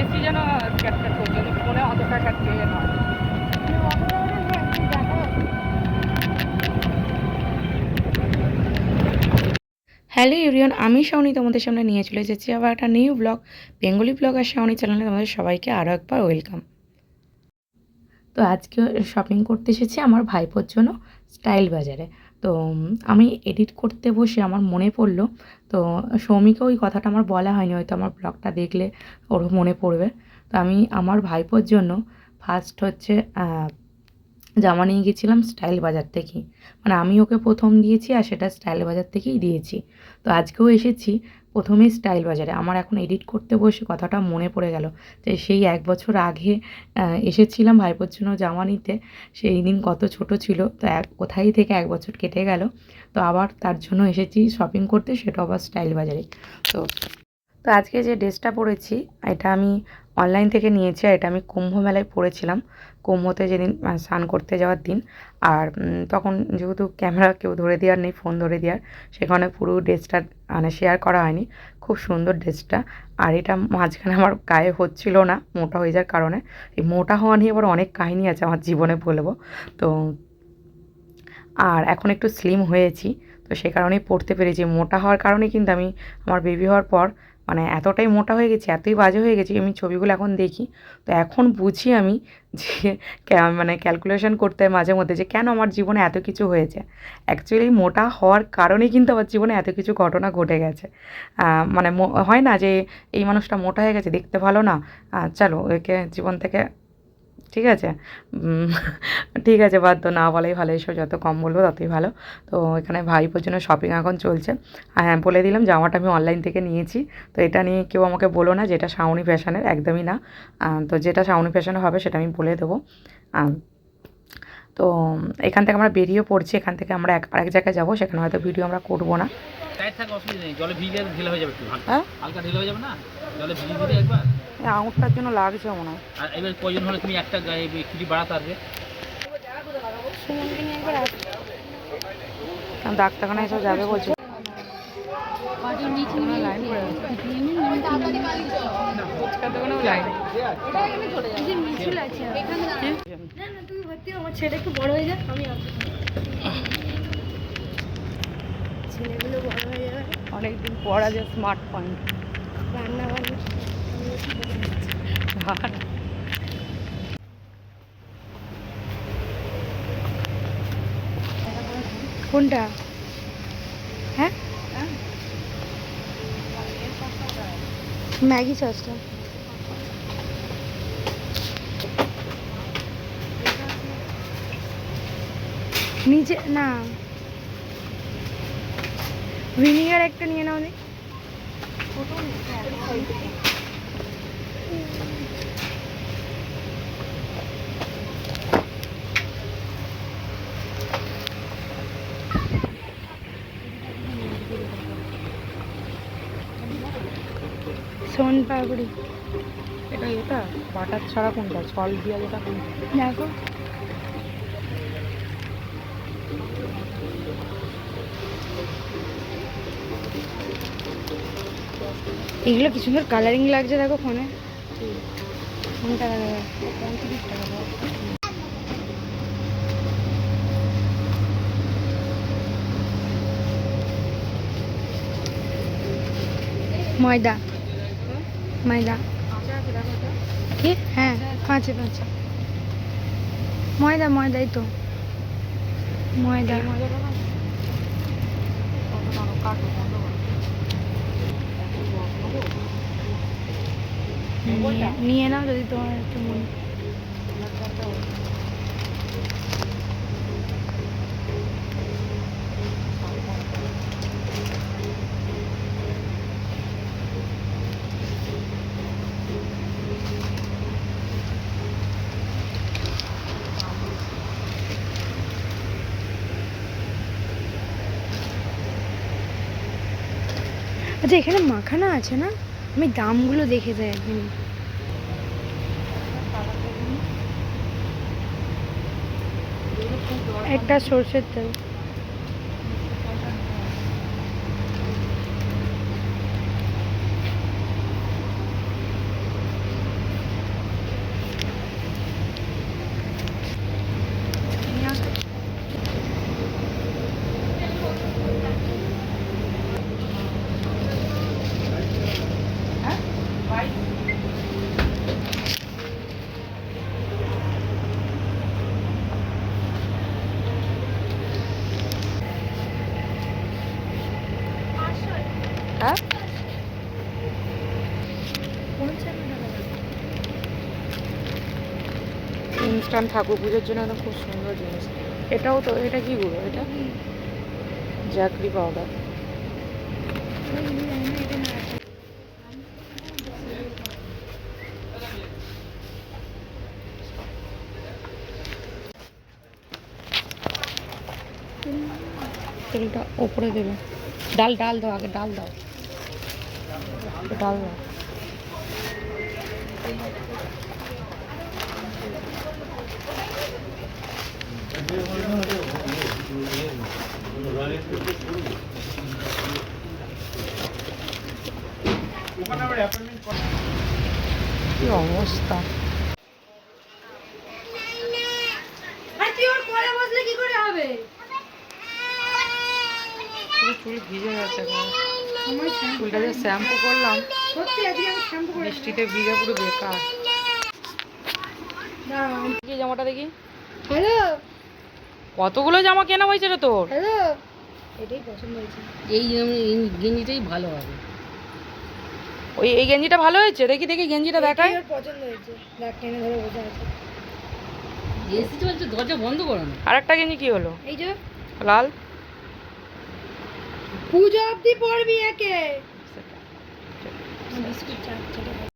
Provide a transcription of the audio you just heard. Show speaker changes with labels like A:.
A: বেশি যেন ক্যাটক্যাট করছে, ফোনে অতটা ক্যাটকে নয়। হ্যালো এভরিওয়ান, আমি শাওনি তোমাদের সামনে নিয়ে চলে এসেছি আবার একটা নিউ ব্লগ, বেঙ্গলি ব্লগ আর শাওনি চ্যানেলে তোমাদের সবাইকে আরও একবার ওয়েলকাম। তো আজকে শপিং করতে এসেছি আমার ভাইপোর জন্য স্টাইল বাজারে। তো আমি এডিট করতে বসে আমার মনে পড়লো, তো সৌমিকে ওই কথাটা আমার বলা হয়নি, হয়তো আমার ব্লগটা দেখলে ওর মনে পড়বে। তো আমি আমার ভাইপোর জন্য ফার্স্ট হচ্ছে জামা নিয়ে গেছিলাম স্টাইল বাজার থেকেই। মানে আমি ওকে প্রথম দিয়েছি আর সেটা স্টাইল বাজার থেকেই দিয়েছি। তো আজকেও এসেছি প্রথমেই স্টাইল বাজারে। আমার এখন এডিট করতে বসে কথাটা মনে পড়ে গেল যে সেই 1 বছর আগে এসেছিলাম ভাইপোর জন্য জামা নিতে। সেই দিন কত ছোট ছিল, তো কোথায় থেকে 1 বছর কেটে গেল। তো আবার তার জন্য এসেছি শপিং করতে, সেটা আবার স্টাইল বাজারে। তো তো আজকে যে ড্রেসটা পরেছি এটা আমি অনলাইন থেকে নিয়েছি, আর এটা আমি কুম্ভ মেলায় পরেছিলাম, কুম্ভতে যেদিন স্নান করতে যাওয়ার দিন। আর তখন যেহেতু ক্যামেরা কেউ ধরে দেওয়ার নেই, ফোন ধরে দেওয়ার, সেখানে পুরো ড্রেসটা মানে শেয়ার করা হয়নি। খুব সুন্দর ড্রেসটা। আর এটা মাঝখানে আমার গায়ে হচ্ছিল না মোটা হয়ে যাওয়ার কারণে। এই মোটা হওয়া নিয়ে আবার অনেক কাহিনী আছে আমার জীবনে, বলবো। তো আর এখন একটু স্লিম হয়েছি, তো সে কারণেই পড়তে পেরেছি। মোটা হওয়ার কারণে কিন্তু আমি আমার বেবি হওয়ার পর মানে এতটাই মোটা হয়ে গেছি, এতই বাজে হয়ে গেছি, আমি ছবিগুলো এখন দেখি তো এখন বুঝি আমি যে মানে ক্যালকুলেশন করতে মাঝে মধ্যে যে কেন আমার জীবনে এত কিছু হয়েছে। অ্যাকচুয়ালি মোটা হওয়ার কারণেই কিন্তু আমার জীবনে এত কিছু ঘটনা ঘটে গেছে। মানে হয় না যে এই মানুষটা মোটা হয়ে গেছে, দেখতে ভালো না, চলো একে জীবন থেকে, ঠিক আছে, ঠিক আছে, বাদ দাও, না বলাই ভালো, এসব যত কম বলবো ততই ভালো। তো এখানে ভাইপোর জন্য শপিং এখন চলছে। আর হ্যাঁ, বলে দিলাম জামাটা আমি অনলাইন থেকে নিয়েছি। তো এটা নিয়ে কেউ আমাকে বলো না যেটা শাওনি ফ্যাশনের, একদমই না। তো যেটা শাওনি ফ্যাশনের হবে সেটা আমি বলে দেবো। তো এখান থেকে আমরা বেরিয়ে পড়ছি, এখান থেকে আমরা আরেক জায়গায় যাবো, সেখানে হয়তো ভিডিও আমরা করবো না।
B: টাইট থাকে, অসুবিধা নেই, জলে ভিজলে ঢিলা হয়ে যাবে, একটু
A: হ্যাঁ,
B: হালকা ঢিলা হয়ে যাবে না, জলে ভিজিয়ে দিলে একবার।
A: আঙুরটার জন্য লাগছে মনে হয়।
B: আর এবার প্রয়োজন হলে তুমি একটা গায়ে কিছু বাড়াতে পারবে।
A: ডাক্তারখানা এসব যাবে বলছে।
C: ছেলে একটু বড় হয়ে যাক, আমি ছেলেগুলো বড় হয়ে যাবে,
A: অনেকদিন পর আজ স্মার্ট পয়েন্ট
C: রান্না বান্না। কোনটা? হ্যাঁ, ম্যাগি সসটা নিচে না, ভিনিগার একটা নিয়ে নাও নি। সোন পাপড়ি,
A: এটা বাটার ছাড়া কোনটা, জল দিয়া যেটা কোনটা?
C: দেখো এগুলো কি সুন্দর কালারিং লাগছে, দেখো ফোনে। কোনটা লাগবে? 35 টাকা। ময়দা, ময়দা কি? হ্যাঁ, কাঁচে কাঁচে ময়দা, ময়দাই তো ময়দা। নিয়ে নাও যদি তোমার একটু মনে। আচ্ছা, এখানে মাখানা আছে না? আমি দামগুলো দেখে যাই একদিন। একটা সর্ষের তেল,
A: হ্যাঁ ইনস্ট্যান্ট ঠাকুর পুজোর জন্য একদম খুব সুন্দর জিনিস। এটাও তো, এটা কি গুঁড়ো? এটা জ্যাকরি পাউডার। তেলটা ওপরে দেবে। ডাল ডাল দাও, আগে ডাল দাও, ডাল দাও। কি অবস্থা! পুরো চুল ভিজে গেছে এখন। চুলটা যে শ্যাম্পু করলাম বৃষ্টিতে ভিজে পুরো বেকার। কি জামাটা দেখি?
C: হ্যালো
A: কতগুলো জামা কেনা হয়েছে রে তোর?
C: হ্যালো, এটাই পছন্দ হয়েছে।
B: এই গেঞ্জিটাই ভালো হবে।
A: ওই এই গেঞ্জিটা ভালো হয়েছে? দেখি দেখি গেঞ্জিটা দেখায়।
C: এটাই ওর পছন্দ হয়েছে, দেখ টেনে ধরে বসে আছে।
B: এসি চলছে, দরজা বন্ধ করো না।
A: আর একটা গেঞ্জি কি হলো?
C: এই যে
A: লাল।
C: পুজো অবধি পড়বি একে। বিস্কুট চা